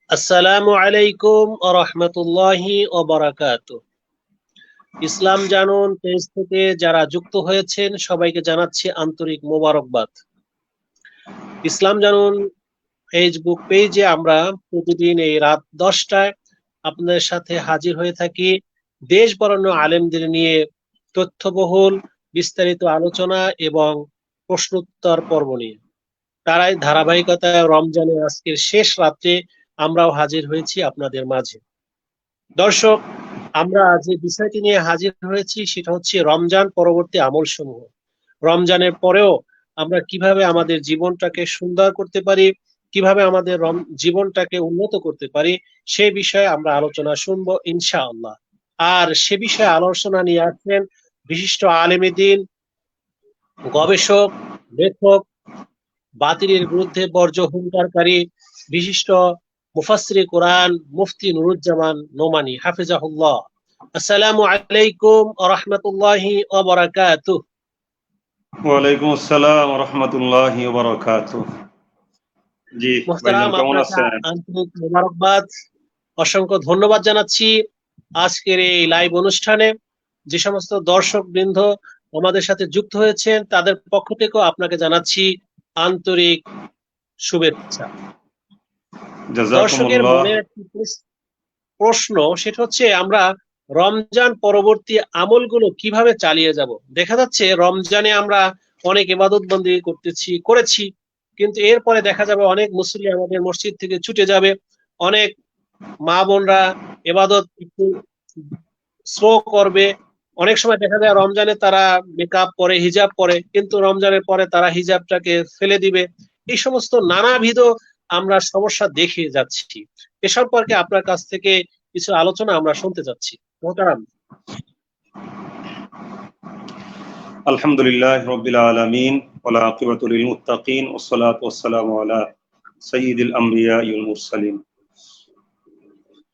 আসসালামু আলাইকুম ওয়া রাহমাতুল্লাহি ওয়া বারাকাতুহু। ইসলাম জানুন পেজ থেকে যারা যুক্ত হয়েছেন সবাইকে জানাচ্ছি আন্তরিক মোবারকবাদ। ইসলাম জানুন ফেসবুক পেজে আমরা প্রতিদিন এই রাত 10টায় আপনাদের সাথে হাজির হয়ে থাকি দেশ বরেণ্য আলেমদের নিয়ে তথ্যবহুল বিস্তারিত আলোচনা এবং প্রশ্নোত্তর পর্ব নিয়ে। তারাই ধারাবাহিকতায় রমজানের আজকের শেষ রাত্রে আমরাও হাজির হয়েছি আপনাদের মাঝে। দর্শক, আমরা যে বিষয়টি নিয়ে হাজির হয়েছি সেটা হচ্ছে রমজান পরবর্তী আমল সমূহ। রমজানের পরেও আমরা কিভাবে আমাদের জীবনটাকে সুন্দর করতে পারি, কিভাবে আমাদের জীবনটাকে উন্নত করতে পারি, সে বিষয়ে আমরা আলোচনা শুনবো ইনশাআল্লাহ। আর সে বিষয়ে আলোচনা নিয়ে আসছেন বিশিষ্ট আলেমে দ্বীন, গবেষক, লেখক, বাতিলের বিরুদ্ধে বর্জ্য হুঙ্কারকারী বিশিষ্ট মুফাসসিরে কোরআন মুফতি নুরুজ্জামান নোমানী হাফিজাহুল্লাহ। আসসালামু আলাইকুম ওয়া রাহমাতুল্লাহি ওয়া বারাকাতুহু। ওয়ালাইকুম আসসালাম ওয়া রাহমাতুল্লাহি ওয়া বারাকাতুহু। জি ভাইজান, মুহতারাম, কেমন আপনাকে আছেন? আন্তরিক মোবারকবাদ, অসংখ্য ধন্যবাদ জানাচ্ছি আজকের এই লাইভ অনুষ্ঠানে। যে সমস্ত দর্শক বৃন্দ আমাদের সাথে যুক্ত হয়েছেন তাদের পক্ষ থেকেও আপনাকে জানাচ্ছি আন্তরিক শুভেচ্ছা। দর্শকের জাযাকুমুল্লাহ। মনে একটি প্রশ্ন, সেটা হচ্ছে আমরা রমজান পরবর্তী আমলগুলো কিভাবে চালিয়ে যাব। দেখা যাচ্ছে রমজানে আমরা অনেক ইবাদত বন্দি করেছি, কিন্তু এরপরে দেখা যাবে অনেক মুসল্লি আমাদের মসজিদ থেকে ছুটে যাবে, অনেক মা বোনরা ইবাদত একটু স্লো করবে। অনেক সময় দেখা যায় রমজানে তারা মেকআপ পরে, হিজাব পরে, কিন্তু রমজানের পরে তারা হিজাবটাকে ফেলে দিবে। এই সমস্ত নানাবিধ আমরা সমস্যা দেখে যাচ্ছি। এ সম্পর্কে আপনার কাছ থেকে কিছু আলোচনা আমরা শুনতে চাচ্ছি মোহতারাম। আলহামদুলিল্লাহি রাব্বিল আলামিন ওয়াল আকিবাতু লিল মুত্তাকিন ওয়াসসালাতু ওয়াসসালামু আলা সাইয়্যিদিল আমবিয়া ওয়াল মুরসালিন।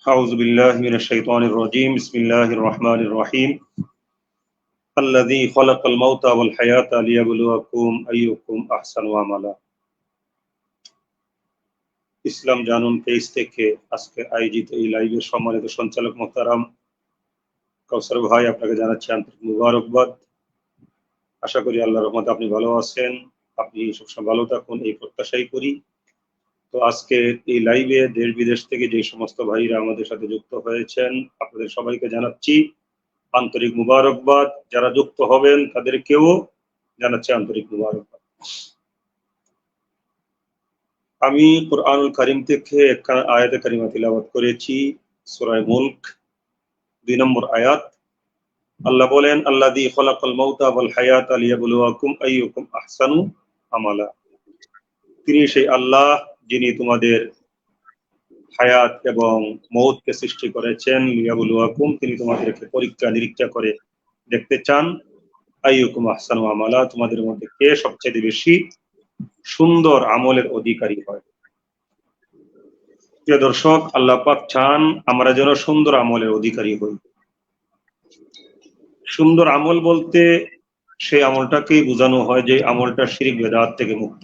আউযু বিল্লাহি মিনাশ শাইতানির রাজীম। বিসমিল্লাহির রহমানির রহিম। আল্লাযী খালাকাল মাউতা ওয়াল হায়াতা লিয়াবলুয়াকুম আইয়ুকুম আহসানু আমালা। ইসলাম জানুন পেজ থেকে আজকে আয়োজিত এই লাইভের সম্মানিত সঞ্চালক মোহতারাম কাউসার ভাই, আপনাকে জানাচ্ছি আন্তরিক মুবারকবাদ। আশা করি আল্লাহর রহমতে আপনি ভালো আছেন, আপনি সবসময় ভালো থাকুন এই প্রত্যাশাই করি। তো আজকে এই লাইভে দেশ বিদেশ থেকে যে সমস্ত ভাইরা আমাদের সাথে যুক্ত হয়েছেন আপনাদের সবাইকে জানাচ্ছি আন্তরিক মুবারকবাদ। যারা যুক্ত হবেন তাদেরকেও জানাচ্ছি আন্তরিক মুবারকবাদ। আমি কুরআনুল কারীম থেকে একটা আয়াতে কারিমা তিলাওয়াত করেছি, সূরা মুলক 2 নম্বর আয়াত। আল্লাহ বলেন, আল্লাযী খালাকাল মাউতা ওয়াল হায়াতা লিয়াবলুয়াকুম আইয়ুকুম আহসানু আমালা। তিনি সেই আল্লাহ যিনি তোমাদের হায়াত এবং মউতকে সৃষ্টি করেছেন, লিয়াবলুয়াকুম, তিনি তোমাদেরকে পরীক্ষা নিরীক্ষা করে দেখতে চান, আইয়ুকুম আহসানু আমালা, তোমাদের মধ্যে কে সবচেয়ে বেশি সুন্দর আমলের অধিকারী হয়। প্রিয় দর্শক, আল্লাহ পাক চান আমরা যেন সুন্দর আমলের অধিকারী হই। সুন্দর আমল বলতে সেই আমলটাকেই বোঝানো হয় যে আমলটা শিরক বিদআত থেকে মুক্ত।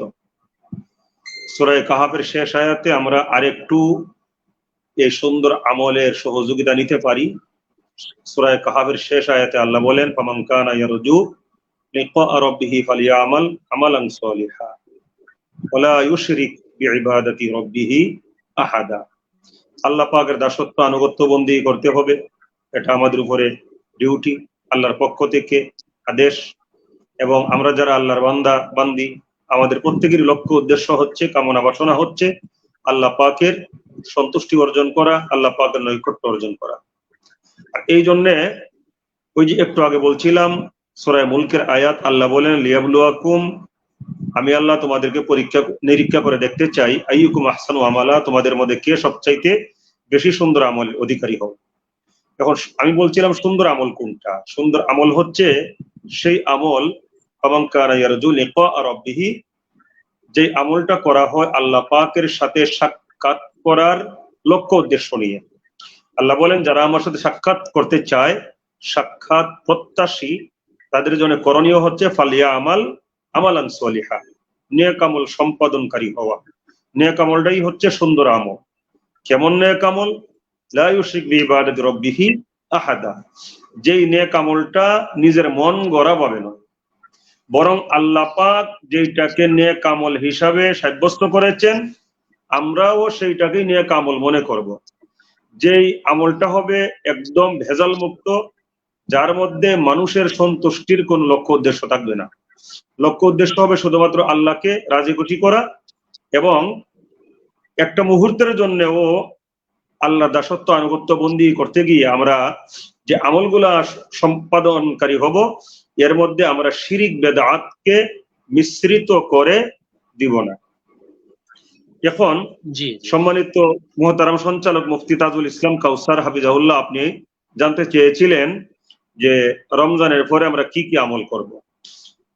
সূরা কাহাফের শেষ আয়াতে আমরা আরেকটু এই সুন্দর আমলের সহযোগিতা নিতে পারি। সূরা কাহাফের শেষ আয়াতে আল্লাহ বলেন, ফামান কানা ইয়ারজু লিকা রাব্বিহি ফালিয়ামাল আমালান সালিহা ওয়ালা ইউশরিক বিইবাদাতি রাব্বিহি আহাদা। আল্লাহ পাকের দাসত্ব আনুগত্য বন্দী করতে হবে, এটা আমাদের উপরে ডিউটি, আল্লাহর পক্ষ থেকে আদেশ। এবং আমরা যারা আল্লাহর বান্দা বান্দি, আমাদের প্রত্যেকেরই লক্ষ্য উদ্দেশ্য হচ্ছে, কামনা বাসনা হচ্ছে আল্লাহ পাকের সন্তুষ্টি অর্জন করা, আল্লাহ পাকের নৈকট্য অর্জন করা। আর এই জন্যে ওই যে একটু আগে বলছিলাম সূরা মুলকের আয়াত, আল্লাহ বলেন লিয়াবলুয়াকুম, আমি আল্লাহ তোমাদেরকে পরীক্ষা নিরীক্ষা করে দেখতে চাই, আইয়ুকুম আহসানু আমালা, তোমাদের মধ্যে কে সবচাইতে বেশি সুন্দর আমলের অধিকারী হবে। এখন আমি বলছিলাম সুন্দর আমল কোনটা? সুন্দর আমল হচ্ছে সেই আমল ফামান কানা ইয়ারজু লিকা রাব্বিহি, যে আমলটা করা হয় আল্লাহ পাকের সাথে সাক্ষাৎ করার লক্ষ্য উদ্দেশ্য নিয়ে। আল্লাহ বলেন, যারা আমার সাথে সাক্ষাৎ করতে চায়, সাক্ষাৎ প্রত্যাশী, তাদের জন্য করণীয় হচ্ছে ফালিয়া আমাল আমালান সালিহা, নেক আমল সম্পাদনকারী হওয়া। নেক আমলটাই হচ্ছে সুন্দর আমল। কেমন নেক আমল? লা ইউশরিক বিইবাদাতি রাব্বিহি আহাদা, যেই নেক আমলটা নিজের মন গড়া ভাবে না, বরং আল্লাহ পাক যেইটাকে নেক আমল হিসাবে সাব্যস্ত করেছেন আমরাও সেইটাকেই নেক আমল মনে করব। যেই আমলটা হবে একদম ভেজাল মুক্ত, যার মধ্যে মানুষের সন্তুষ্টির কোন লক্ষ্য উদ্দেশ্য থাকবে না। লক্ষ্য উদ্দেশ্য হবে শুধুমাত্র আল্লাহকে রাজি খুশি করা, এবং একটা মুহূর্তের জন্যও আল্লাহ দাসত্ব আনুগত্য বন্দী করতে গিয়ে আমরা যে আমলগুলা সম্পাদনকারী হব, এর মধ্যে আমরা শিরিক বেদাতকে মিশ্রিত করে দিব না। এখন জি সম্মানিত মুহতারাম সঞ্চালক মুফতি তাজুল ইসলাম কাউসার হাফিজাহুল্লাহ, আপনি জানতে চেয়েছিলেন যে রমজানের পরে আমরা কি কি আমল করব।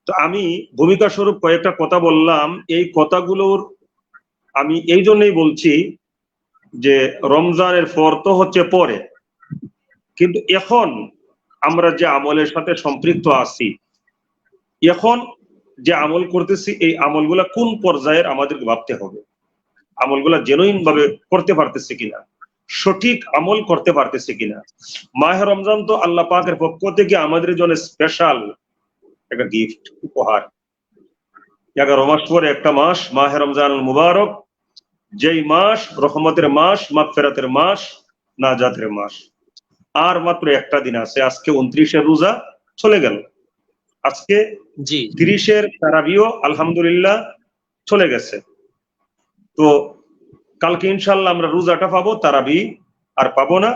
তো আমি ভূমিকা স্বরূপ কয়েকটা কথা বললাম। এই কথাগুলোর আমি এই জন্যই বলছি যে রমজানের পর তো হচ্ছে পরে, কিন্তু এখন আমরা যে আমলের সাথে সম্পৃক্ত আছি, এখন যে আমল করতেছি, এই আমলগুলা কোন পর্যায়ের আমাদেরকে ভাবতে হবে। আমলগুলা জেনুইন ভাবে করতে পারতেছে কিনা, সঠিক আমল করতে পারতেছে কিনা। মাহে রমজান তো আল্লাহ পাকের পক্ষ থেকে আমাদের জন্য স্পেশাল একটা গিফট, উপহার। 11 মাস পরে একটা মাস মাহে রমজান মুবারক, যেই মাস রহমতের মাস, মাগফিরাতের মাস, নাজাতের মাস। আর মাত্র একটা দিন আছে, আজকে 29-এর রোজা চলে গেল, আজকে জি 30-এর তারাবিও আলহামদুলিল্লাহ চলে গেছে। তো কালকে ইনশাল্লাহ আমরা রোজাটা পাবো, তারাবি আর পাবো না।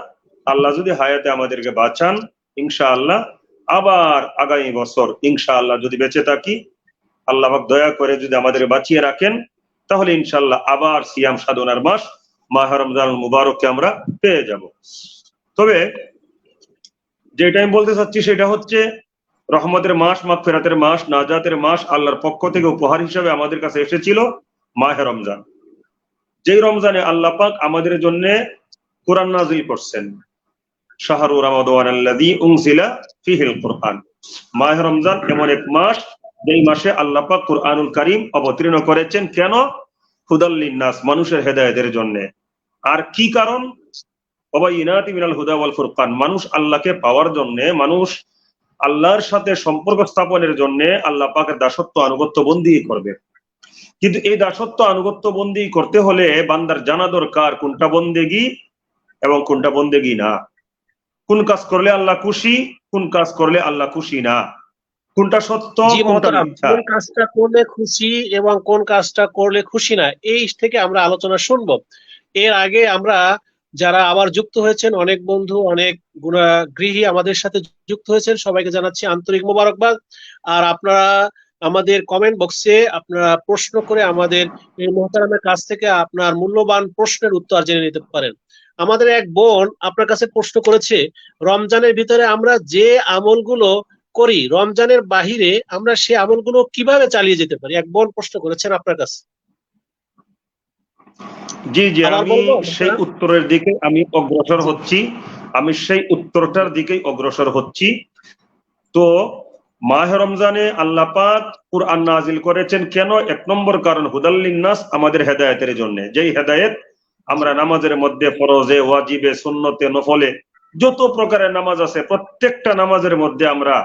আল্লাহ যদি হায়াতে আমাদেরকে বাঁচান, ইনশাআল্লাহ আবার আগামী বছর ইনশাআল্লাহ যদি বেঁচে থাকি, আল্লাহ পাক দয়া করে যদি আমাদের বাঁচিয়ে রাখেন, তাহলে ইনশাআল্লাহ আবার সিয়াম সাধনার মাস মাহে রমজান মুবারককে আমরা পেয়ে যাব। তবে যেটা আমি বলতে চাচ্ছি সেটা হচ্ছে রহমতের মাস, মাগফিরাতের মাস, নাজাতের মাস আল্লাহর পক্ষ থেকে উপহার হিসেবে আমাদের কাছে এসেছিল মাহে রমজান। যেই রমজানে আল্লাহ পাক আমাদের জন্য কোরআন নাজিল করছেন, শাহরু রমাদানাল্লাযী উনজিলা ফীহিল কুরআন। মাহে রমজান এমন এক মাস, যেই মাসে আল্লাহ পাক কুরআনুল কারীম অবতীর্ণ করেছেন। কেন? হুদাল লিন্নাস, মানুষের হেদায়েতের জন্য। আর কি কারণ? ওয়াবাইনাতি মিনাল হুদা ওয়াল ফুরকান, মানুষ আল্লাহকে পাওয়ার জন্য, মানুষ আল্লাহর সাথে সম্পর্ক স্থাপনের জন্য আল্লাহ পাকের দাসত্ব আনুগত্য বন্দী করবে। কিন্তু এই দাসত্ব আনুগত্য বন্দী করতে হলে বান্দার জানা দরকার কোনটা বন্দেগী এবং কোনটা বন্দেগী না, কোন কাজ করলে আল্লাহ খুশি, কোন কাজ করলে আল্লাহ খুশি না, কোনটা সত্য জি কোনটা মহতারাম, মিথ্যা। কোন কাজটা করলে খুশি এবং কোন কাজটা করলে খুশি না, এই থেকে আমরা আলোচনা শুনবো। এর আগে আমরা যারা আবার যুক্ত হয়েছেন, অনেক বন্ধু, অনেক গৃহী আমাদের সাথে যুক্ত হয়েছেন, সবাইকে জানাচ্ছি আন্তরিক মোবারকবাদ। আর আপনারা আমাদের কমেন্ট বক্সে আপনারা প্রশ্ন করে আমাদের এই মহতারামের কাছ থেকে আপনার মূল্যবান প্রশ্নের উত্তর জেনে নিতে পারেন। আমাদের এক বোন আপনার কাছে প্রশ্ন করেছে, রমজানের ভিতরে আমরা যে আমলগুলো করি, রমজানের বাহিরে আমরা সে আমলগুলো কিভাবে চালিয়ে যেতে পারি? এক বোন প্রশ্ন করেছেন আপনার কাছে। জি জি, আবার আমি বলবো সেই উত্তরের দিকে আমি অগ্রসর হচ্ছি, আমি সেই উত্তরটার দিকেই অগ্রসর হচ্ছি। তো মাহে রমজানে আল্লাহ পাক কুরআন নাজিল করেছেন কেন? 1 নম্বর কারণ হুদাল লিন্নাস, আমাদের হেদায়েতের জন্য। যেই হেদায়েত আমরা নামাজের মধ্যে ফরজে, ওয়াজিবে, সুন্নতে, নফলে যত প্রকারের নামাজ আছে, প্রত্যেকটা নামাজের মধ্যে আমরা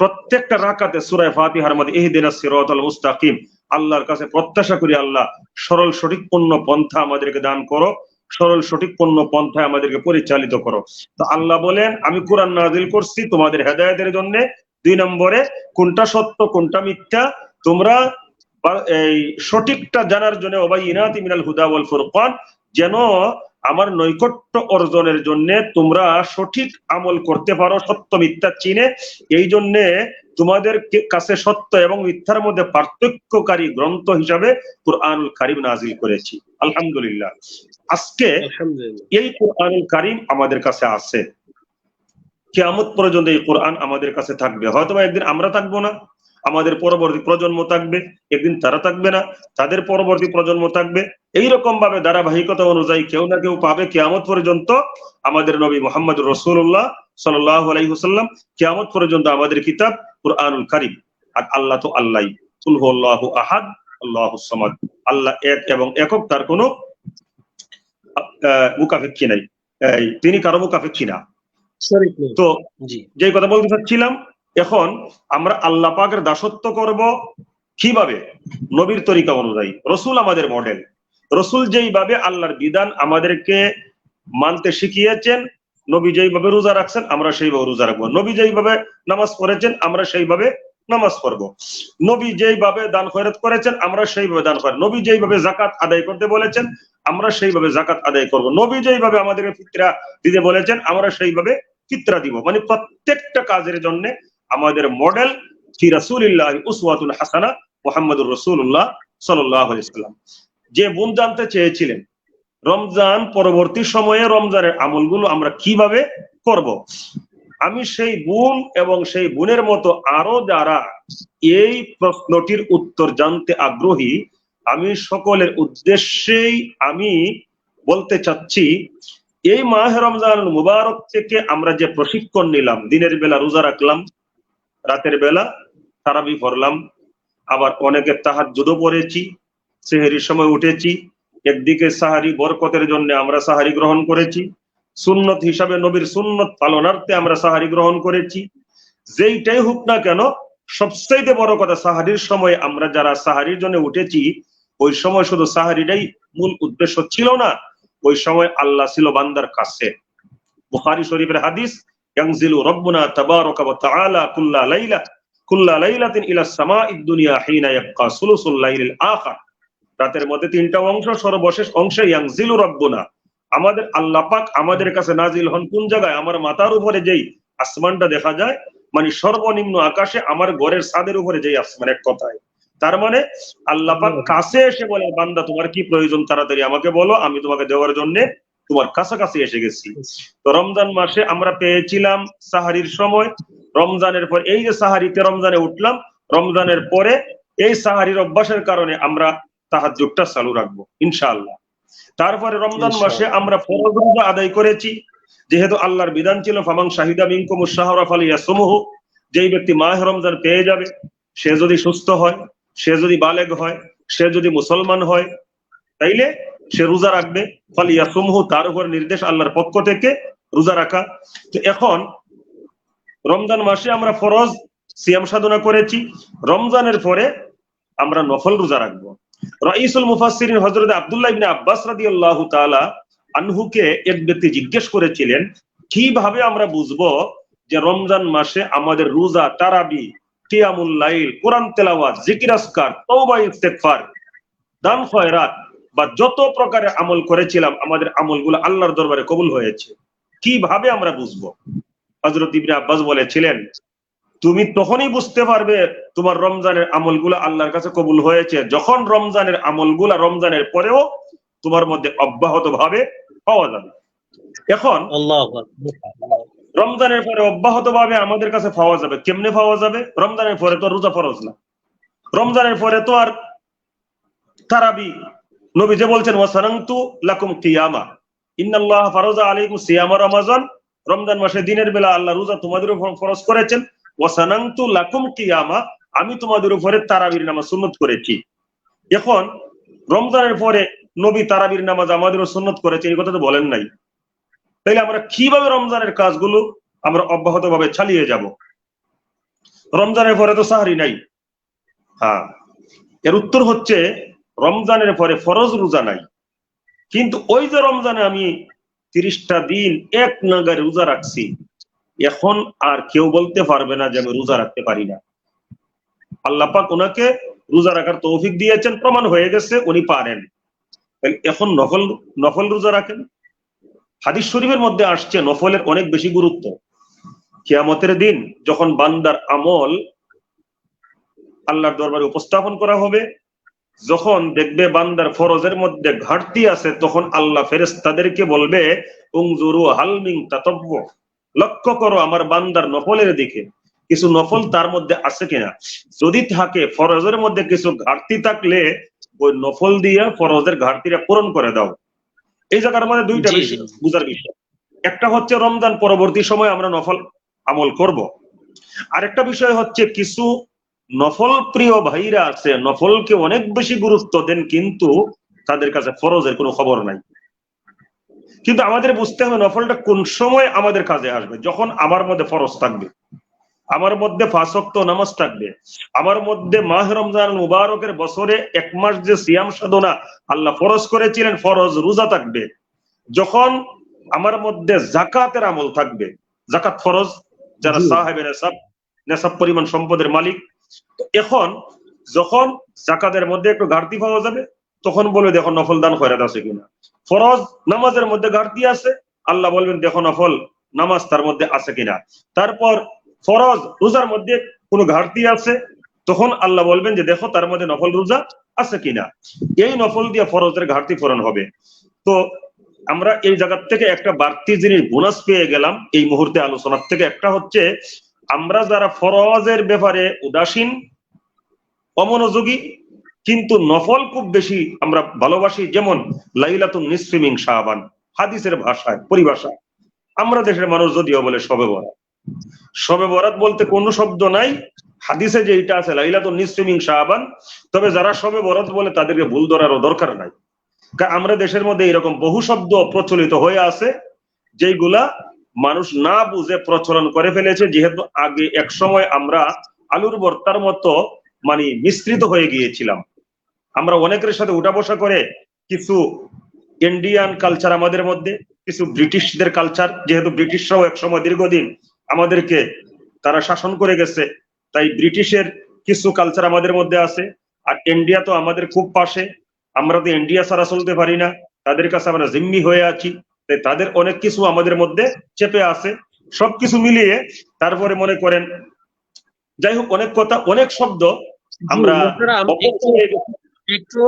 প্রত্যেকটা রাকাতে সূরা ফাতিহার মধ্যে ইহদিনাস সিরাতাল মুস্তাকিম আল্লাহর কাছে প্রত্যাশা করি, আল্লাহ সরল সঠিক পূর্ণ পন্থা আমাদেরকে দান করো, সরল সঠিক পূর্ণ পন্থায় আমাদেরকে পরিচালিত করো। তো আল্লাহ বলেন আমি কোরআন নাজিল করছি তোমাদের হেদায়েতের জন্য। 2 নম্বরে কোনটা সত্য কোনটা মিথ্যা তোমরা এই সঠিকটা জানার জন্য, ওয়াবাইনাতি মিনাল হুদা ওয়াল ফুরকান, যেন আমার নৈকট্য অর্জনের জন্য তোমরা সঠিক আমল করতে পারো, সত্য মিথ্যা চিনে। এই জন্য তোমাদের কাছে সত্য এবং মিথ্যার মধ্যে পার্থক্যকারী গ্রন্থ হিসাবে কুরআনুল কারীম নাজিল করেছি। আলহামদুলিল্লাহ, আজকে এই কুরআনুল কারীম আমাদের কাছে আছে, কিয়ামত পর্যন্ত এই কোরআন আমাদের কাছে থাকবে। হয়তো একদিন আমরা থাকবো না, আমাদের পরবর্তী প্রজন্ম থাকবে, একদিন তারা থাকবে না, তাদের পরবর্তী প্রজন্ম থাকবে। এইরকম ভাবে ধারাবাহিকতা অনুযায়ী কেউ না কেউ পাবে কিয়ামত পর্যন্ত। আমাদের নবী মুহাম্মদ রাসূলুল্লাহ সাল্লাল্লাহু আলাইহি ওয়াসাল্লাম, কিয়ামত পর্যন্ত আমাদের কিতাব কুরআনুল কারীম। আর আল্লাহ তো আল্লাহই, কুল হুয়াল্লাহু আহাদ আল্লাহুস সামাদ, আল্লাহ এক এবং একক, তার কোনো মুকাফিক্ষী নাই, তিনি কারো মুকাফিক্ষী না। শরীক নেই। তো জি যে কথা বলতে চাচ্ছিলাম, এখন আমরা আল্লাহ পাকের দাসত্ব করব কিভাবে? নবীর তরিকা অনুযায়ী। রসুল আমাদের মডেল। রসুল যেইভাবে আল্লাহর বিধান আমাদেরকে মানতে শিখিয়েছেন, নবী যেইভাবে রোজা রাখছেন আমরা সেইভাবে রোজা রাখবো। নবী যেইভাবে নামাজ পড়েছেন আমরা সেইভাবে নামাজ পড়বো। নবী যেইভাবে দান খয়রাত করেছেন আমরা সেইভাবে দান খয়রাত। নবী যেইভাবে যাকাত আদায় করতে বলেছেন আমরা সেইভাবে যাকাত আদায় করব। নবী যেইভাবে আমাদেরকে ফিতরা দিতে বলেছেন আমরা সেইভাবে ফিতরা দিব। মানে প্রত্যেকটা কাজের জন্য আমাদের মডেল ফি রাসূলিল্লাহ উসওয়াতুন হাসানা মুহাম্মদুর রাসূলুল্লাহ সাল্লাল্লাহু আলাইহি ওয়াসাল্লাম। যে বোন জানতে চেয়েছিলেন রমজান পরবর্তী সময়ে রমজানের আমলগুলো আমরা কিভাবে করব, আমি সেই বোন এবং সেই বোনের মতো আরো যারা এই প্রশ্নটির উত্তর জানতে আগ্রহী, আমি সকলের উদ্দেশ্যেই আমি বলতে চাচ্ছি, এই মাহে রমজান মুবারক থেকে আমরা যে প্রশিক্ষণ নিলাম, দিনের বেলা রোজা রাখলাম, রাতের বেলা তারাবি পড়লাম, আবার অনেকে তাহাজ্জুদও পড়েছি, সেহরির সময় উঠেছি, একদিকে সাহারি বরকতের জন্য আমরা সাহারি গ্রহণ করেছি, সুন্নত হিসাবে নবীর সুন্নত পালনার্থে আমরা সাহারি গ্রহণ করেছি। যেইটাই হোক না কেন, সবচাইতে বড় কথা সাহারির সময় আমরা যারা সাহারির জন্য উঠেছি, ওই সময় শুধু সাহারিটাই মূল উদ্দেশ্য ছিল না, ওই সময় আল্লাহ ছিল বান্দার কাছে। বুখারী শরীফের হাদিস, ইয়ানজিলু রাব্বুনা তাবারাকা ওয়া তাআলা কুল্লা লাইলাতিন ইলা সামাঈদ দুনিয়া হিনা ইয়াবকা সুলুসুল লাইলিল আখির। রাতের মধ্যে তিনটা অংশ, সর্বশেষ অংশে ইয়ানজিলু রাব্বুনা, আমাদের আল্লাহ পাক আমাদের কাছে নাজিল হন কোন জায়গায়? আমার মাথার উপরে যেই আসমানটা দেখা যায়, মানে সর্বনিম্ন আকাশে, আমার ঘরের ছাদের উপরে যেই আসমান, এক কথায় তার মানে আল্লাহ পাক কাছে এসে বলে, বান্দা তোমার কি প্রয়োজন তাড়াতাড়ি আমাকে বলো, আমি তোমাকে দেওয়ার জন্য তোমার কাছাকাছি এসে গেছি। তো রমজান মাসে আমরা পেয়েছিলাম সাহারির সময়, রমজানের পর এই যে সাহারিতে রমজানে উঠলাম, রমজানের পরে এই সাহারির অভ্যাসের কারণে আমরা তাহাজ্জুদটা চালু রাখবো ইনশাআল্লাহ। তারপরে রমজান মাসে আমরা ফরজ রোজা আদায় করেছি, যেহেতু আল্লাহর বিধান ছিল ফামান শাহিদা মিনকুমুশ শাহরা ফালিয়াসুমহু, যেই ব্যক্তি মাহে রমজান পেয়ে যাবে, সে যদি সুস্থ হয়, সে যদি বালেগ হয়, সে যদি মুসলমান হয়, তাইলে সে রোজা রাখবে। ফালিয়াসুমহু, তার উপর নির্দেশ আল্লাহর পক্ষ থেকে রোজা রাখা। তো এখন রমজান মাসে আমরা ফরজ সিয়াম সাধনা করেছি, রমজানের পরে আমরা নফল রোজা রাখবো। রাইসুল মুফাসসিরিন হযরত আব্দুল্লাহ ইবনে আব্বাস রাদিয়াল্লাহু তাআলা আনহুকে এক ব্যক্তি জিজ্ঞেস করেছিলেন, কিভাবে আমরা বুঝবো যে রমজান মাসে আমাদের রোজা, তারাবি, কিয়ামুল লাইল, কোরআন তেলাওয়াত, জিকির আজকার, তওবা ইস্তেগফার, দান খয়রাত বা যত প্রকারের আমল করেছিলাম আমাদের আমলগুলো আল্লাহর দরবারে কবুল হয়েছে, কিভাবে আমরা বুঝবো? হযরত ইবনে আব্বাস বলেছিলেন, তুমি তখনই বুঝতে পারবে তোমার রমজানের আমলগুলো আল্লাহর কাছে কবুল হয়েছে যখন রমজানের আমলগুলা রমজানের পরেও তোমার মধ্যে অব্যাহত ভাবে পাওয়া যাবে। এখন রমজানের পরে অব্যাহত ভাবে আমাদের কাছে পাওয়া যাবে, কেমনে পাওয়া যাবে? রমজানের পরে তো রোজা ফরজ না, রমজানের পরে তো আর তারাবি, নবী যে বলছেন ওয়াসানানতু লাকুম কিয়ামা ইন্নাল্লাহ ফারাজা আলাইকুম সিয়ামা রমাজান, রমজান মাসে দিনের বেলা আল্লাহ রোজা তোমাদের উপর ফরজ করেছেন। ওয়াসানানতু লাকুম কিয়ামা, আমি তোমাদের উপরে তারাবির নামাজ সুন্নত করেছি। এখন রমজানের পরে নবী তারাবির নামাজ আমাদেরও সুন্নত করেছে, এই কথা তো বলেন নাই। তাইলে আমরা কিভাবে রমজানের কাজগুলো আমরা অব্যাহত ভাবে চালিয়ে যাব? রমজানের পরে তো সাহরি নাই। হ্যাঁ, এর উত্তর হচ্ছে রমজানের পরে ফরজ রোজা নাই, কিন্তু ওই যে রমজানে আমি 30টা দিন এক নাগারে রোজা রাখছি, এখন আর কেউ বলতে পারবে না যে আমি রোজা রাখতে পারি না। আল্লাহ পাক ওনাকে রোজা রাখার তৌফিক দিয়েছেন, প্রমাণ হয়ে গেছে উনি পারেন। এখন নফল রোজা রাখেন। হাদিস শরীফের মধ্যে আসছে নফলের অনেক বেশি গুরুত্ব। কিয়ামতের দিন যখন বান্দার আমল আল্লাহর দরবারে উপস্থাপন করা হবে, যখন দেখবে বান্দার ফরজের মধ্যে ঘাটতি আছে, তখন আল্লাহ ফেরেশতাদেরকে বলবে উনজুরু হাল মিন তাতাব্বু, লক্ষ্য করো আমার বান্দার নফলের দিকে, কিছু নফল তার মধ্যে আছে কিনা। যদি থাকে, ফরজের মধ্যে কিছু ঘাটতি থাকলে ওই নফল দিয়ে ফরজের ঘাটতিটা পূরণ করে দাও। এই জায়গার মধ্যে দুইটা বিষয় বুঝার বিষয়, একটা হচ্ছে রমজান পরবর্তী সময় আমরা নফল আমল করব, আরেকটা বিষয় হচ্ছে কিছু নফল প্রিয় ভাইরা আছে, নফলকে অনেক বেশি গুরুত্ব দেন, কিন্তু তাদের কাছে ফরজের কোনো খবর নাই। কিন্তু আমাদের বুঝতে হবে নফলটা কোন সময় আমাদের কাজে আসবে। যখন আমার মধ্যে ফরজ থাকবে, আমার মধ্যে 5 ওয়াক্ত নামাজ থাকবে, আমার মধ্যে মাহ রমজান মুবারকের বছরে 1 মাস যে সিয়াম সাধনা আল্লাহ ফরজ করেছিলেন ফরজ রোজা থাকবে, যখন আমার মধ্যে জাকাতের আমল থাকবে, জাকাত ফরজ, যারা সাহেবে নেশাব পরিমাণ সম্পদের মালিক। তো এখন যখন জাকাতের মধ্যে একটু ঘাটতি পাওয়া যাবে, তখন বলবে দেখো নফল দান খয়রাত আছে কিনা। ফরজ নামাজের মধ্যে ঘাটতি আছে, আল্লাহ বলবেন দেখো নফল নামাজ তার মধ্যে আছে কিনা। তারপর ফরজ রোজার মধ্যে কোনো ঘাটতি আছে, তখন আল্লাহ বলবেন যে দেখো তার মধ্যে নফল রোজা আছে কিনা। এই নফল দিয়ে ফরজের ঘাটতি পূরণ হবে। তো আমরা এই জায়গা থেকে একটা বাড়তি জিনিস বোনাস পেয়ে গেলাম এই মুহূর্তে আলোচনার থেকে। একটা হচ্ছে, আমরা যারা ফরজের ব্যাপারে উদাসীন, অমনোযোগী, কিন্তু নফল খুব বেশি আমরা ভালোবাসি, যেমন লাইলাতুন নিসফি মিন শাবান, হাদিসের ভাষায় পরিভাষা আমরা দেশের মানুষ যদিও বলে শবে বরাত। শবে বরাত বলতে কোনো শব্দ নাই, হাদিসে যেটা আছে লাইলাতুন নিসফি মিন শাবান। তবে যারা শবে বরাত বলে তাদেরকে ভুল ধরারও দরকার নাই, কারণ আমরা দেশের মধ্যে এরকম বহু শব্দ প্রচলিত হয়ে আছে যেগুলা মানুষ না বুঝে প্রচলন করে ফেলেছে, যেহেতু আগে এক সময় আমরা আলুর ভর্তার মতো মানে মিশ্রিত হয়ে গিয়েছিলাম। আমরা অনেকের সাথে উঠা বসা করে, কিছু ইন্ডিয়ান কালচার আমাদের মধ্যে, কিছু ব্রিটিশদের কালচার, যেহেতু ব্রিটিশরাও এক সময় দীর্ঘদিন আমাদেরকে তারা শাসন করে গেছে, তাই ব্রিটিশের কিছু কালচার আমাদের মধ্যে আছে। আর ইন্ডিয়া তো আমাদের খুব পাশে, আমরা তো ইন্ডিয়া ছাড়া চলতে পারি না, তাদের কাছে আমরা জিম্মি হয়ে আছি, তাই তাদের অনেক কিছু আমাদের মধ্যে চেপে আছে। সবকিছু মিলিয়ে তারপরে মনে করেন, যাই হোক, অনেক কথা, অনেক শব্দ আমরা একটু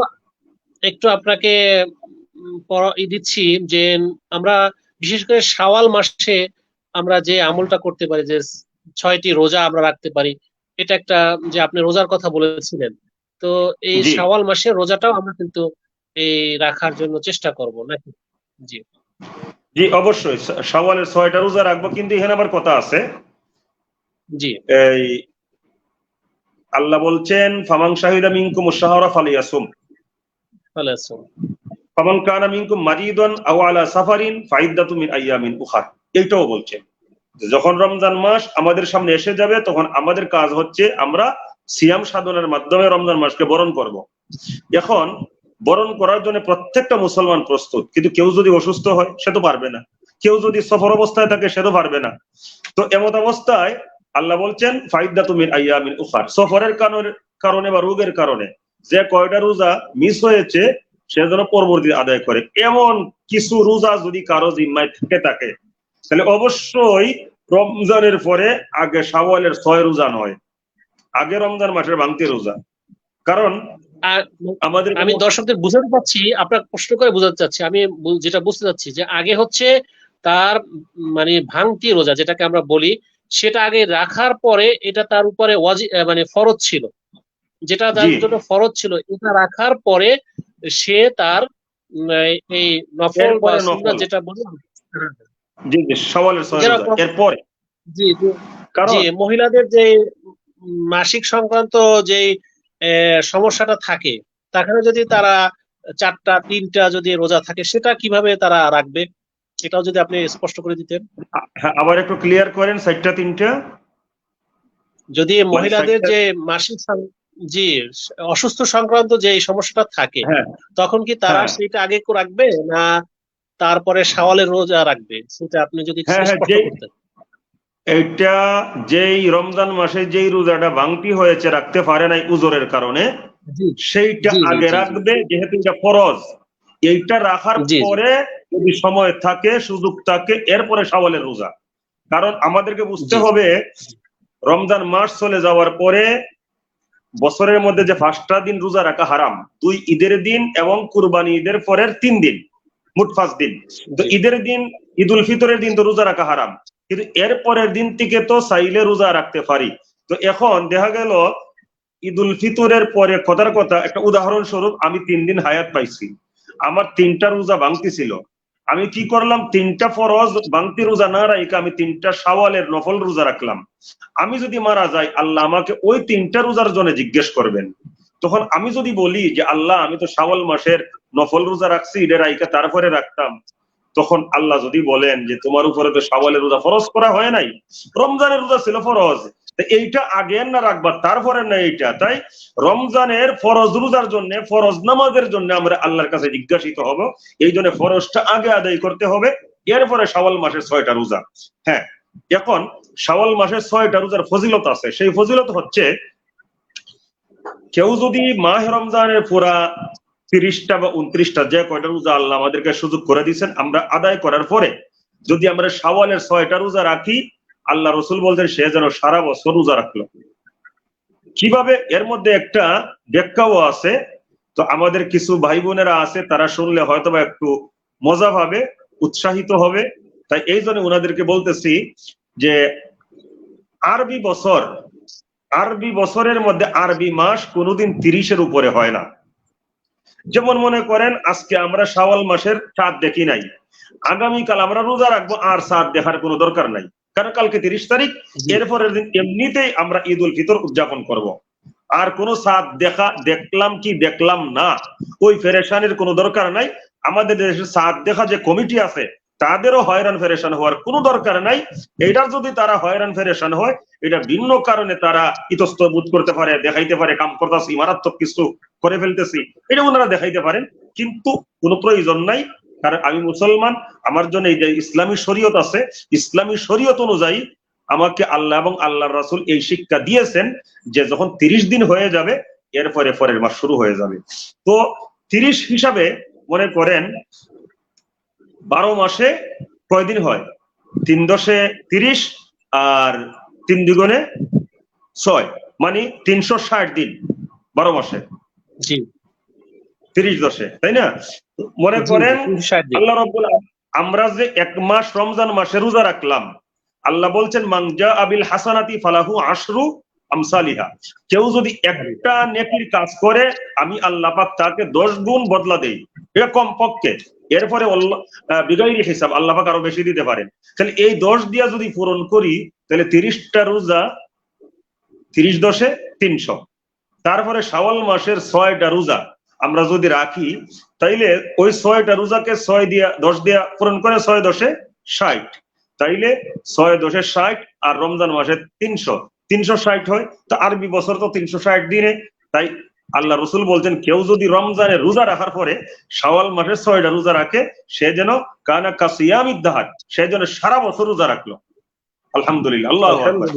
একটু আপনাকে দিচ্ছি যে আমরা বিশেষ করে শাওয়াল মাসে আমরা যে আমলটা করতে পারি, যে 6টি রোজা আমরা রাখতে পারি, এটা একটা, যে আপনি রোজার কথা বলেছিলেন, তো এই শাওয়াল মাসে রোজাটাও আমরা কিন্তু এই রাখার জন্য চেষ্টা করব নাকি? জি জি, অবশ্যই শাওয়ালের 6টা রোজা রাখবো, কিন্তু এখানে আবার কথা আছে। জি, এই আল্লাহ বলছেন ফামান শাহিদা মিনকুম আশ-শাহরা ফালিয়াসুম, ফামান কানা মিনকুম মারিদান আও আলা সাফারিন ফাইদ্দাতুম মিন আইয়ামিন উখার। এইটাও বলছেন যখন রমজান মাস আমাদের সামনে এসে যাবে, তখন আমাদের কাজ হচ্ছে আমরা সিয়াম সাধনার মাধ্যমে রমজান মাসকে বরণ করব। এখন বরণ করার জন্য প্রত্যেকটা মুসলমান প্রস্তুত, কিন্তু কেউ যদি অসুস্থ হয় সে তো পারবে না, কেউ যদি সফর অবস্থায় থাকে সে তো পারবে না। তো এমত অবস্থায় আল্লাহ বলছেন ফাইদ্দাতুম মিন আইয়ামিন উখার, সফরের কারণে বা রোগের কারণে যে কয়টা রোজা মিস হয়েছে সে যেন পরবর্তী আদায় করে। এমন কিছু রোজা যদি কারো জিম্মায় থেকে থাকে, তাহলে অবশ্যই রমজানের পরে আগে শাওয়ালের 6 রোজা নয়, আগে রমজান মাসের ভাঙতি রোজা। কারণ আমাদের, আমি দর্শকদের বুঝাতে চাচ্ছি, আপনার প্রশ্ন করে বোঝাতে চাচ্ছি, আমি যেটা বুঝতে চাচ্ছি যে আগে হচ্ছে তার মানে ভাঙতি রোজা যেটাকে আমরা বলি, সেটা আগে রাখার পরে এটা তার উপরে মানে ফরজ ছিল, যেটা তার জন্য ফরজ ছিল, এটা রাখার পরে সে তার এই নফল বা সুন্নাত যেটা বললাম, জি জি, শাওয়ালের 6 রোজা এরপরে, জি জি, মহিলাদের যে মাসিক সংক্রান্ত যে সমস্যাটা থাকে, তাখানে যদি তারা 4টা 3টা যদি রোজা থাকে, সেটা কিভাবে তারা রাখবে, এটাও যদি আপনি স্পষ্ট করে দিতেন। আবার একটু ক্লিয়ার করেন, 4টা 3টা। যদি মহিলাদের যে মাসিক জি অসুস্থ সংক্রান্ত যে সমস্যাটা থাকে, তখন কি তারা সেটা আগে রাখবে না তারপরে শাওয়ালের রোজা রাখবে, সেটা আপনি যদি স্পষ্ট করতেন। এটা যেই রমজান মাসে যেই রোজাটা ভাঙতি হয়েছে, রাখতে পারে নাই উজরের কারণে, সেইটা আগে রাখবে, যেহেতু এটা ফরজ। এইটা রাখার পরে যদি সময় থাকে, সুযোগ থাকে, এরপরে শাওয়ালের রোজা। কারণ আমাদেরকে বুঝতে হবে, রমজান মাস চলে যাওয়ার পরে বছরের মধ্যে যে 5টা দিন রোজা রাখা হারাম, 2 ঈদের দিন এবং কুরবানি ঈদের পরের 3 দিন, মোট 5 দিন। তো ঈদের দিন, ঈদ উল ফিতরের দিন তো রোজা রাখা হারাম, কিন্তু এর পরের দিন থেকে তো চাইলে রোজা রাখতে পারি। তো এখন দেখা গেল ঈদ উল ফিতরের পরে, কথার কথা, একটা উদাহরণস্বরূপ, আমি 3 দিন হায়াত পাইছি, আমার 3টা রোজা ভাঙতি ছিল, আমি কি করলাম, 3টা ফরজ ভাঙতি রোজা না রাখা আমি 3টা শাওয়ালের নফল রোজা রাখলাম। আমি যদি মারা যাই, আল্লাহ আমাকে ওই 3টা রোজার জন্য জিজ্ঞেস করবেন। তখন আমি যদি বলি যে আল্লাহ আমি তো শাওয়াল মাসের নফল রোজা রাখছি, এটা রাইকা তারপরে রাখতাম, তখন আল্লাহ যদি বলেন যে তোমার উপরে তো শাওয়ালের রোজা ফরজ করা হয় নাই, রমজানের রোজা ছিল ফরজ, এইটা আগে না রাখবা তারপরে না এইটা, তাই রমজানের ফরজ রোজার জন্য, ফরজ নামাজের জন্য আমরা আল্লাহর কাছে জিজ্ঞাসিত হব। এই জন্য ফরজটা আগে আদায় করতে হবে, এরপরে শাওয়াল মাসের 6টা রোজা। হ্যাঁ, এখন শাওয়াল মাসের 6টা রোজার ফজিলত আছে। সেই ফজিলত হচ্ছে, কেউ যদি মাহে রমজানের পুরা 30টা বা 29টা যে কয়টা রোজা আল্লাহ আমাদেরকে সুযোগ করে দিয়েছেন আমরা আদায় করার পরে যদি আমরা শাওয়ালের 6টা রোজা রাখি, আল্লাহ রসুল বলছেন সে যেন সারা বছর রোজা রাখলো। কিভাবে? এর মধ্যে একটা ব্যাখ্যাও আছে। তো আমাদের কিছু ভাই বোনেরা আছে, তারা শুনলে হয়তো বা একটু মজা পাবে, উৎসাহিত হবে। তাই এই জন্য ওনাদেরকে বলতেছি যে আরবি বছরের মধ্যে আরবি মাস কোনোদিন 30-এর উপরে হয় না। যেমন মনে করেন আজকে আমরা শাওয়াল মাসের চাঁদ দেখি নাই, আগামীকাল আমরা রোজা রাখবো, আর চাঁদ দেখার কোনো দরকার নাই, কারণ কালকে 30 তারিখ, এরপরের দিন এমনিতেই আমরা ঈদ উল ফিতর উদযাপন করব। আর কোনো চাঁদ দেখলাম কি দেখলাম না ওই পেরেশানির কোনো দরকার নাই। আমাদের দেশে চাঁদ দেখা যে কমিটি আছে তাদেরও হয়রান পেরেশান হওয়ার কোনো দরকার নাই। এটার যদি তারা হয়রান পেরেশান হয়, এটা ভিন্ন কারণে তারা ইতস্ত বোধ করতে পারে, দেখাইতে পারে কাম করতেছি, মারাত্মক কিছু করে ফেলতেছি, এটা ওনারা দেখাইতে পারেন, কিন্তু কোনো প্রয়োজন নাই। কারণ আমি মুসলমান, আমার জন্য এই যে ইসলামী শরীয়ত আছে, ইসলামী শরীয়ত অনুযায়ী আমাকে আল্লাহ এবং আল্লাহর রাসূল এই শিক্ষা দিয়েছেন যে যখন 30 দিন হয়ে যাবে এরপরে পরের মাস শুরু হয়ে যাবে। তো 30 হিসাবে মনে করেন 12 মাসে কয়দিন হয়? 3 দশে 30 আর 3 দ্বিগুণে 6, মানে 360 দিন 12 মাসে। জি, 30 দশে, তাই না? মনে করেন আল্লাহ রাব্বুল আমরা যে 1 মাস রমজান মাসে রোজা রাখলাম, আল্লাহ বলছেন মান জা আবিল হাসানাতি ফালাহু আশরু আমসালিহা। কেউ যদি একটা নেকির কাজ করে আমি আল্লাহ পাক তাকে 10 গুণ বদলা দেই, এটা কম পক্ষে। এরপরে বিগাইরি হিসাব আল্লাহ পাক আরো বেশি দিতে পারেন। তাহলে এই 10 দিয়া যদি পূরণ করি, তাহলে 30টা রোজা 30 দশে 300। তারপরে শাওয়াল মাসের 6টা রোজা আমরা যদি রাখি, তাইলে ওই 6টা রোজাকে 6 দিয়া 10 দিয়া পূরণ করে 6 দশে 60, তাইলে 6 দশে 60 আর রমজান মাসে 360 হয়। তো আরবি বছর তো 360 দিনে। তাই আল্লাহ রসুল বলছেন কেউ যদি রমজানের রোজা রাখার পরে শাওয়াল মাসের 6টা রোজা রাখে, সে যেন কানা কাসিয়ামিদ দাহার, সে যেন সারা বছর রোজা রাখলো। আলহামদুলিল্লাহ, আল্লাহু আকবার।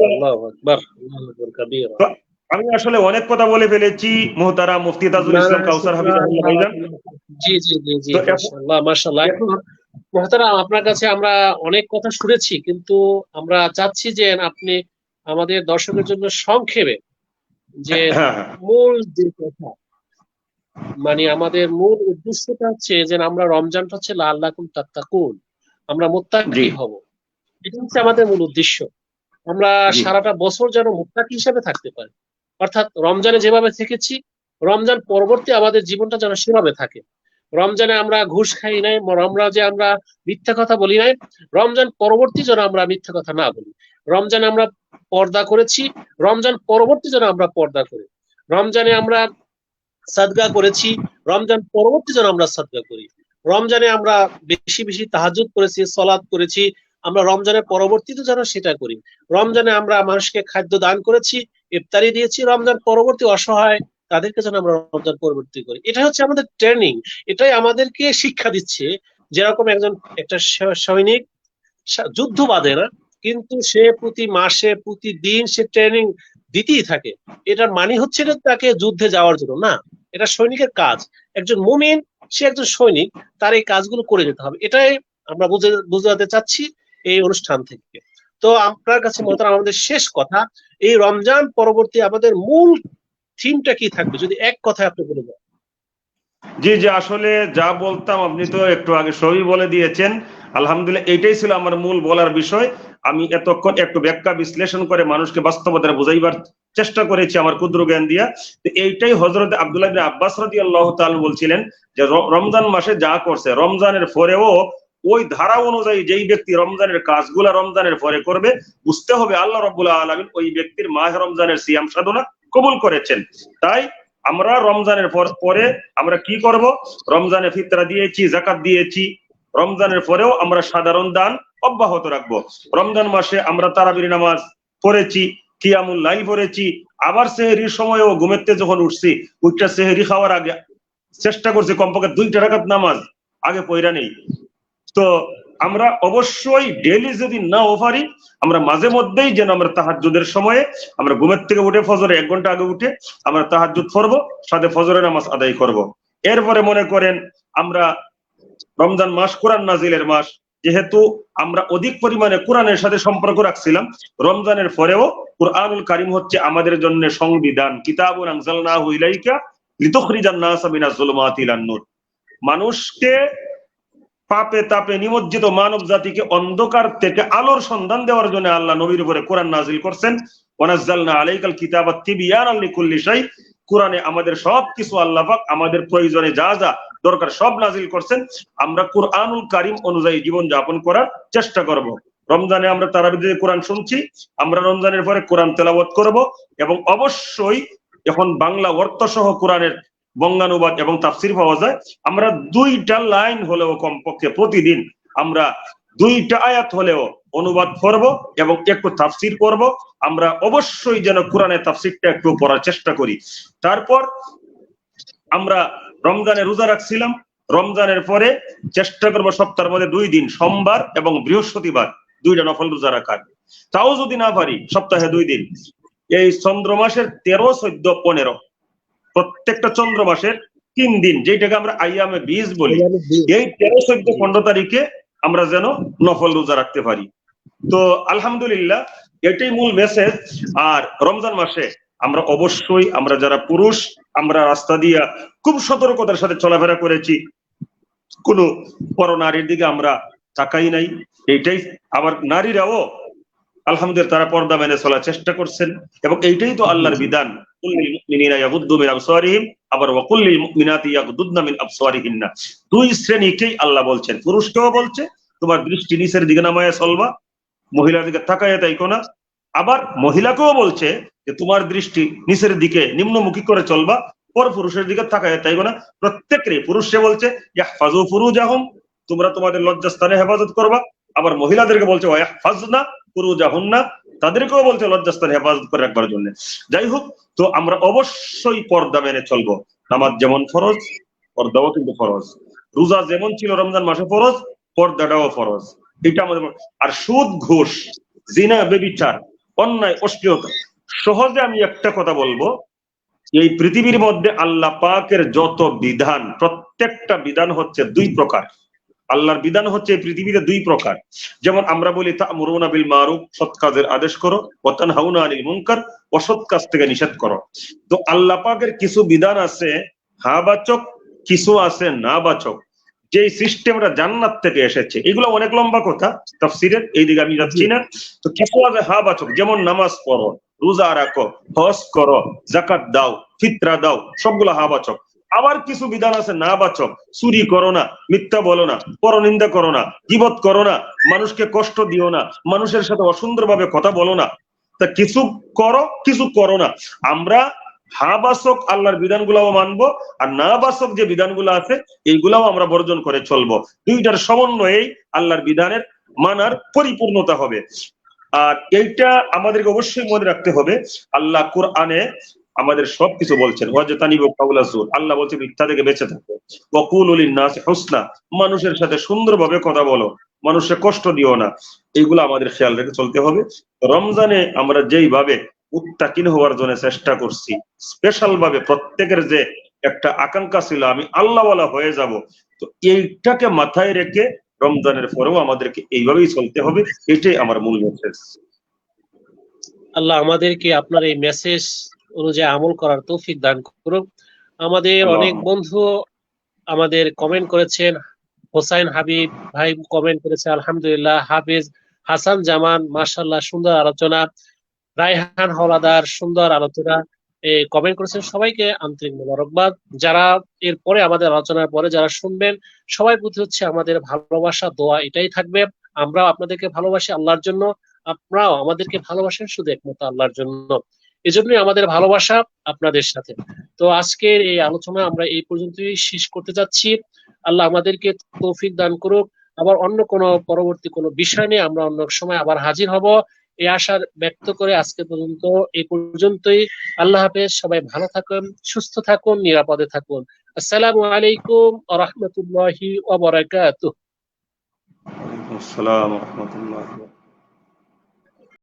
আল্লাহু আকবার, আল্লাহু আকবার কাবীরা। আমি আসলে অনেক কথা বলে ফেলেছি। মুহতারাম মুফতি তাজুল ইসলাম কাউসার হাফিজাহুল্লাহ ভাইজান। জি জি জি জি, মাশাআল্লাহ মাশাআল্লাহ। এখন মুহতারাম আপনার কাছে আমরা অনেক কথা শুনেছি, কিন্তু আমরা চাচ্ছি যে আপনি আমাদের দর্শকের জন্য সংক্ষেপে যে মূল যে কথা, মানে আমাদের মূল উদ্দেশ্যটা হচ্ছে যে আমরা রমজানটা হচ্ছে লাআল্লাকুম তাত্তাকুন, আমরা মুত্তাকি হব, এটা হচ্ছে আমাদের মূল উদ্দেশ্য। আমরা সারাটা বছর যেন মুত্তাকি হিসেবে থাকতে পারি, অর্থাৎ রমজানে যেভাবে থেকেছি রমজান পরবর্তী আমাদের জীবনটা যেন সেভাবে থাকে। রমজানে আমরা ঘুষ খাই নাই, আমরা মিথ্যা কথা বলি নাই, রমজান পরবর্তী যেন আমরা মিথ্যা কথা না বলি। রমজানে আমরা পর্দা করেছি, রমজান পরবর্তী যেন আমরা পর্দা করি। রমজানে আমরা সাদগা করেছি, রমজান পরবর্তী যেন আমরা সাদগা করি। রমজানে আমরা বেশি বেশি তাহাজ্জুদ করেছি, সালাত করেছি, আমরা রমজানের পরবর্তীতে যেন সেটা করি। রমজানে আমরা মানুষকে খাদ্য দান করেছি, ইফতারি দিয়েছি, রমজান পরবর্তী অসহায় তাদেরকে যেন আমরা রমজান পরবর্তী করি। এটা হচ্ছে আমাদের ট্রেনিং, এটাই আমাদেরকে শিক্ষা দিচ্ছে। যেরকম একটা সৈনিক যুদ্ধ বাঁধে না, কিন্তু সে প্রতি মাসে প্রতিদিন সে ট্রেনিং দিতেই থাকে। এটার মানে হচ্ছে না তাকে যুদ্ধে যাওয়ার জন্য না, এটা সৈনিকের কাজ। একজন মুমিন, সে একজন সৈনিক, তার এই কাজগুলো করে যেতে হবে। এটাই আমরা বুঝাতে চাচ্ছি এই অনুষ্ঠান থেকে। তো আপনার কাছে মোহতারাম আমাদের শেষ কথা, এই রমজান পরবর্তী আমাদের মূল থিমটা কি থাকবে, যদি এক কথায় আপনি বলে দেন। জি জি, আসলে যা বলতাম আপনি তো একটু আগে সবই বলে দিয়েছেন। আলহামদুলিল্লাহ, এইটাই ছিল আমার মূল বলার বিষয়। আমি এতক্ষণ একটু ব্যাখ্যা বিশ্লেষণ করে মানুষকে বাস্তবতা বুঝাইবার চেষ্টা করেছি আমার ক্ষুদ্র জ্ঞান দিয়া। তো এইটাই হযরত আব্দুল্লাহ ইবনে আব্বাস রাদিয়াল্লাহু তাআলা বলছিলেন যে রমজান মাসে যা করছে রমজানের পরেও ওই ধারা অনুযায়ী যেই ব্যক্তি রমজানের কাজগুলা রমজানের পরে করবে, বুঝতে হবে আল্লাহ রাব্বুল আলামিন ওই ব্যক্তির মাহে রমজানের সিয়াম সাধনা কবুল করেছেন। তাই আমরা রমজানের পরে আমরা কি করব? রমজানে ফিতরা দিয়েছি, যাকাত দিয়েছি, রমজানের পরেও আমরা সাধারণ দান অব্যাহত রাখবো। রমজান মাসে আমরা তারাবির নামাজ পড়েছি, কিয়ামুল লাইল পড়েছি, আবার সেহরির সময়ও ঘুমের থেকে যখন উঠছি, ওইটা সেহরি খাওয়ার আগে চেষ্টা করছি কমপক্ষে 2 রাকাত নামাজ আগে পড়া নেই। তো আমরা অবশ্যই ডেইলি যদি নাও পারি, আমরা মাঝে মধ্যেই যেন আমরা তাহাজ্জুদের সময়ে আমরা ঘুমের থেকে উঠে ফজরে 1 ঘন্টা আগে উঠে আমরা তাহাজ্জুদ পড়বো, সাথে ফজরের নামাজ আদায় করব। এরপরে মনে করেন আমরা রমজান মাস কোরআন নাজিলের মাস, যেহেতু আমরা অধিক পরিমাণে কোরআনের সাথে সম্পর্ক রাখছিলাম, রমজানের পরেও কুরআনুল কারীম হচ্ছে আমাদের জন্য সংবিধান। কিতাবুন আনজালনাহু ইলাইকা লিতুখরিজান নাসা মিনাজ যুলুমাতি ইলান নূর। মানুষকে পাপে তাপে নিমজ্জিত মানব জাতিকে অন্ধকার থেকে আলোর সন্ধান দেওয়ার জন্য আল্লাহ নবীর উপরে কোরআন নাজিল করছেন। ওয়ানাজ্জালনা আলাইকাল কিতাবা তিবয়ানাল লিকুল্লি শাই। কোরআনে আমাদের সবকিছু আল্লাহ পাক আমাদের প্রয়োজনে যা যা দরকার সব নাজিল করছেন। আমরা কুরআনুল কারীম অনুযায়ী জীবন যাপন করার চেষ্টা করব। রমজানে আমরা তারাবিতে কোরআন শুনছি, আমরা রমজানের পরে কোরআন তেলাওয়াত করব, এবং অবশ্যই এখন বাংলা অর্থ সহ কোরআনের বঙ্গানুবাদ এবং তাফসির পাওয়া যায়। আমরা 2টা লাইন হলেও কমপক্ষে প্রতিদিন আমরা 2টা আয়াত হলেও অনুবাদ করব এবং একটু তাফসির করব। আমরা অবশ্যই যেন কোরআনের তাফসিরটা একটু পড়ার চেষ্টা করি। তারপর আমরা রমজানে রোজা রাখছিলাম, রমজানের পরে চেষ্টা করবো সপ্তাহের মধ্যে 2 দিন, সোমবার এবং বৃহস্পতিবার 2টা নফল রোজা রাখার। তাও যদি না পারি সপ্তাহে 2 দিন, এই চন্দ্র মাসের 13, 14, 15 প্রত্যেকটা চন্দ্র মাসের 3 দিন, যেটাকে আমরা আইয়ামে বীজ বলি, এই 13, 14, 15 তারিখে আমরা যেন নফল রোজা রাখতে পারি। তো আলহামদুলিল্লাহ, এটাই মূল মেসেজ। আর রমজান মাসে আমরা অবশ্যই, আমরা যারা পুরুষ, আমরা রাস্তা দিয়া খুব সতর্কতার সাথে চলাফেরা করেছি, কোনো পরনারীর দিকে আমরা তাকাই নাই, এইটাই। আবার নারীরাও আলহামদুলিল্লাহ তারা পর্দা মেনে চলার চেষ্টা করছেন, এবং এইটাই তো আল্লাহর বিধান। কুল্লিল মুমিনিনা ইয়াগুদ্দু মিন আবসারিহিম, আবার ওয়া কুল্লিল মুমিনাতি ইয়াগুদ্দুনা মিন আবসারিহিন্না। 2 শ্রেণীকেই আল্লাহ বলছেন। পুরুষকেও বলছে তোমার দৃষ্টি নিচের দিকে নামায়া চলবা, মহিলার দিকে তাকায়া তাইকো না। আবার মহিলাকেও বলছে যে তোমার দৃষ্টি নিচের দিকে নিম্নমুখী করে চলবা, পর পুরুষের দিকে তাকায়া তাইকো না। প্রত্যেককে পুরুষে বলছে ইয়াহফাজু ফুরুজাহুম, তোমরা তোমাদের লজ্জাস্থানে হেফাজত করবা। আবার মহিলাদেরকে বলছে ওয়াহফাজনা ফুরুজাহুন্না, তাদেরকেও বলছে লজ্জাস্থানে হেফাজত করে রাখবার জন্য। যাই হোক, তো আমরা অবশ্যই পর্দা মেনে চলবো। নামাজ যেমন ফরজ, পর্দাও কিন্তু ফরজ। রোজা যেমন ছিল রমজান মাসে ফরজ, পর্দাটাও ফরজ। এটা আমাদের। আর সুদ, ঘুষ, জিনা, ব্যভিচার, অন্যায়, অশ্লীলতা, সহজে আমি একটা কথা বলবো, এই পৃথিবীর মধ্যে আল্লাহ পাকের যত বিধান, প্রত্যেকটা বিধান হচ্ছে 2 প্রকার। আল্লাহর বিধান হচ্ছে এই পৃথিবীতে 2 প্রকার। যেমন আমরা বলি তা'মুরুনা বিল মারুফ, সৎ কাজের আদেশ করো, ওয়া তানহাউনা আনিল মুনকার, অসৎ কাজ থেকে নিষেধ করো। তো আল্লাহ পাকের কিছু বিধান আছে হ্যাঁ বাচক, কিছু আছে না বাচক। যে সিস্টেমটা জান্নাত থেকে এসেছে, এগুলো অনেক লম্বা কথা, তাফসীরের এই দিকে আমি যাচ্ছি না। তো কিছু আছে হ্যাঁ বাচক, যেমন নামাজ পড়ো, রোজা রাখো, হজ করো, যাকাত দাও, ফিতরা দাও, সবগুলো হ্যাঁ বাচক। আবার কিছু বিধান আছে না বাচক, চুরি করো না, মিথ্যা বলো না, পরনিন্দা করো না, গীবত করো না, মানুষকে কষ্ট দিও না, মানুষের সাথে অসুন্দরভাবে কথা বলো না। তা কিছু করো, কিছু করো না। আমরা হ্যাঁ বাচক আল্লাহর বিধানগুলাও মানবো, আর না বাচক যে বিধানগুলো আছে এইগুলাও আমরা বর্জন করে চলবো। 2টার সমন্বয়েই আল্লাহর বিধানের মানার পরিপূর্ণতা হবে। আর এইটা আমাদেরকে অবশ্যই মনে রাখতে হবে, আল্লাহ কোরআনে আমাদের সবকিছু বলছেন। ওয়াজতানিবু কাউলা যুর, আল্লাহ বলছে মিথ্যা থেকে বেঁচে থাকো। ওয়াকুলু লিন-নাসি হুসনা, মানুষের সাথে সুন্দরভাবে কথা বলো, মানুষকে কষ্ট দিও না। এইগুলো আমাদের খেয়াল রেখে চলতে হবে। রমজানে আমরা যেইভাবে মুত্তাকিন হওয়ার জন্য চেষ্টা করছি, স্পেশাল ভাবে প্রত্যেকের যে একটা আকাঙ্ক্ষা ছিল আমি আল্লাহওয়ালা হয়ে যাব, তো এইটাকে মাথায় রেখে রমজানের পরেও আমাদেরকে এইভাবেই চলতে হবে। এটাই আমার মূল মেসেজ। আল্লাহ আমাদেরকে আপনার এই মেসেজ অনুযায়ী আমল করার তৌফিক দান করুন। আমাদের অনেক বন্ধু আমাদের কমেন্ট করেছেন। হোসাইন হাবিব ভাই কমেন্ট করেছে আলহামদুলিল্লাহ। হাফিজ হাসান জামান, মাশাআল্লাহ সুন্দর আলোচনা। রায়হান হলাদার সুন্দর আলোচনা কমেন্ট করেছেন। সবাইকে আন্তরিক মোবারকবাদ। যারা এরপরে আমাদের আলোচনার পরে যারা শুনবেন, সবাই প্রতি হচ্ছে আমাদের ভালোবাসা, দোয়া এটাই থাকবে। আমরাও আপনাদেরকে ভালোবাসি আল্লাহর জন্য, আপনারাও আমাদেরকে ভালোবাসেন শুধু একমাত্র আল্লাহর জন্য। এজন্যই আমাদের ভালোবাসা আপনাদের সাথে। তো আজকের এই আলোচনা আমরা এই পর্যন্তই শেষ করতে যাচ্ছি। আল্লাহ আমাদেরকে তৌফিক দান করুক। আবার অন্য কোনো পরবর্তী কোনো বিষয় নিয়ে আমরা অন্য সময় আবার হাজির হব, এই আশা ব্যক্ত করে আজকে পর্যন্ত এই পর্যন্তই। আল্লাহ হাফেজ, সবাই ভালো থাকুন, সুস্থ থাকুন, নিরাপদে থাকুন। আসসালামু আলাইকুম ওয়া রাহমাতুল্লাহি ওয়া বারাকাতুহু। ওয়ালাইকুম আসসালাম ওয়া রাহমাতুল্লাহি ওয়া বারাকাতুহু।